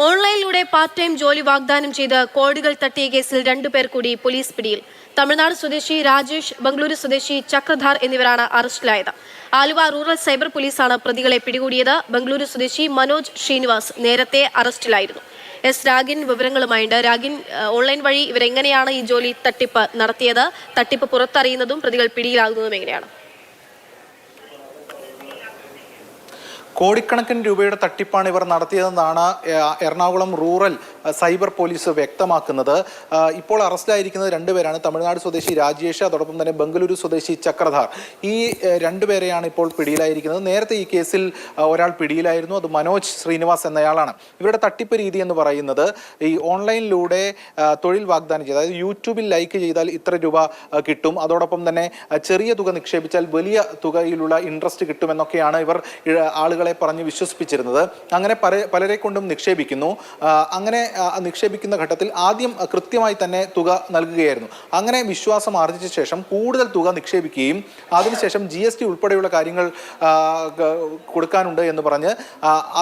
ഓൺലൈനിലൂടെ part time ജോലി വാഗ്ദാനം ചെയ്ത് കോടികൾ തട്ടിയ കേസിൽ 2 പേർ കൂടി പോലീസ് പിടിയിൽ. തമിഴ്നാട് സ്വദേശി രാജേഷ്, ബംഗളൂരു സ്വദേശി ചക്രധാർ എന്നിവരാണ് അറസ്റ്റിലായത്. ആലുവ റൂറൽ സൈബർ പോലീസാണ് പ്രതികളെ പിടികൂടിയത്. ബംഗളൂരു സ്വദേശി മനോജ് ശ്രീനിവാസ് നേരത്തെ അറസ്റ്റിലായിരുന്നു. രാഗിൻ വിവരങ്ങളുമായുണ്ട്. രാഗിൻ, ഓൺലൈൻ വഴി ഇവരെങ്ങനെയാണ് ഈ ജോലി തട്ടിപ്പ് നടത്തിയത്? തട്ടിപ്പ് പുറത്തറിയുന്നതും പ്രതികൾ പിടിയിലാകുന്നതും എങ്ങനെയാണ്? കോടിക്കണക്കിന് രൂപയുടെ തട്ടിപ്പാണ് ഇവർ നടത്തിയതെന്നാണ് എറണാകുളം റൂറൽ സൈബർ പോലീസ് വ്യക്തമാക്കുന്നത്. ഇപ്പോൾ അറസ്റ്റിലായിരിക്കുന്നത് 2 പേരാണ്. തമിഴ്നാട് സ്വദേശി രാജേഷ്, അതോടൊപ്പം തന്നെ ബംഗളൂരു സ്വദേശി ചക്രധാർ. ഈ 2 പേരെയാണ് ഇപ്പോൾ പിടിയിലായിരിക്കുന്നത്. നേരത്തെ ഈ കേസിൽ ഒരാൾ പിടിയിലായിരുന്നു. അത് മനോജ് ശ്രീനിവാസ് എന്നയാളാണ്. ഇവരുടെ തട്ടിപ്പ് രീതി എന്ന് പറയുന്നത് ഈ ഓൺലൈനിലൂടെ തൊഴിൽ വാഗ്ദാനം ചെയ്ത്, അതായത് യൂട്യൂബിൽ ലൈക്ക് ചെയ്താൽ ഇത്ര രൂപ കിട്ടും, അതോടൊപ്പം തന്നെ ചെറിയ തുക നിക്ഷേപിച്ചാൽ വലിയ തുകയിലുള്ള ഇൻട്രസ്റ്റ് കിട്ടുമെന്നൊക്കെയാണ് ഇവർ ആളുകളെ പറഞ്ഞ് വിശ്വസിപ്പിച്ചിരുന്നത്. അങ്ങനെ പലരെ കൊണ്ടും നിക്ഷേപിക്കുന്നു. അങ്ങനെ നിക്ഷേപിക്കുന്ന ഘട്ടത്തിൽ ആദ്യം കൃത്യമായി തന്നെ തുക നൽകുകയായിരുന്നു. അങ്ങനെ വിശ്വാസം ആർജിച്ച ശേഷം കൂടുതൽ തുക നിക്ഷേപിക്കുകയും അതിനുശേഷം GST ഉൾപ്പെടെയുള്ള കാര്യങ്ങൾ കൊടുക്കാനുണ്ട് എന്ന് പറഞ്ഞ്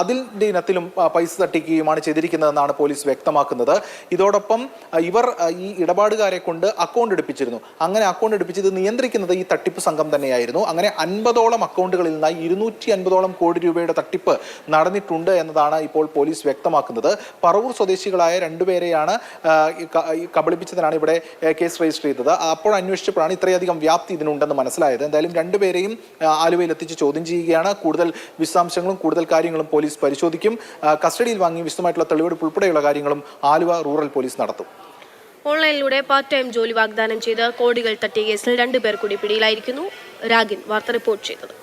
അതിൻ്റെ ഇനത്തിലും പൈസ തട്ടിക്കുകയുമാണ് ചെയ്തിരിക്കുന്നതെന്നാണ് പോലീസ് വ്യക്തമാക്കുന്നത്. ഇതോടൊപ്പം ഇവർ ഈ ഇടപാടുകാരെ കൊണ്ട് അക്കൗണ്ട് എടുപ്പിച്ചിരുന്നു. അങ്ങനെ അക്കൗണ്ട് എടുപ്പിച്ചത് നിയന്ത്രിക്കുന്നത് ഈ തട്ടിപ്പ് സംഘം തന്നെയായിരുന്നു. അങ്ങനെ 50ഓളം അക്കൗണ്ടുകളിൽ നിന്നായി 250ഓളം കോടി രൂപയുടെ തട്ടിപ്പ് നടന്നിട്ടുണ്ട് എന്നതാണ് ഇപ്പോൾ പോലീസ് വ്യക്തമാക്കുന്നത്. പറവൂർ സ്വദേശികളായ 2 പേരെയാണ് കബളിപ്പിച്ചതിനാണ് ഇവിടെ കേസ് രജിസ്റ്റർ ചെയ്തത്. അപ്പോൾ അന്വേഷിച്ചപ്പോഴാണ് ഇത്രയധികം വ്യാപ്തി ഇതിനുണ്ടെന്ന് മനസ്സിലായത്. എന്തായാലും 2 പേരെയും ആലുവയിൽ എത്തിച്ച് ചോദ്യം ചെയ്യുകയാണ്. കൂടുതൽ വിശദാംശങ്ങളും കൂടുതൽ കാര്യങ്ങളും പോലീസ് പരിശോധിക്കും. കസ്റ്റഡിയിൽ വാങ്ങി വിശദമായിട്ടുള്ള തെളിവെടുപ്പ് ഉൾപ്പെടെയുള്ള കാര്യങ്ങളും ആലുവ റൂറൽ പോലീസ് നടത്തും. ഓൺലൈനിലൂടെ പാർട്ട് ടൈം ജോലി വാഗ്ദാനം ചെയ്ത് കോടികൾ തട്ടിയ കേസിൽ 2 പേർ കൂടി പിടിയിലായിരിക്കുന്നു. രാഗിൻ വാർത്ത റിപ്പോർട്ട് ചെയ്തത്.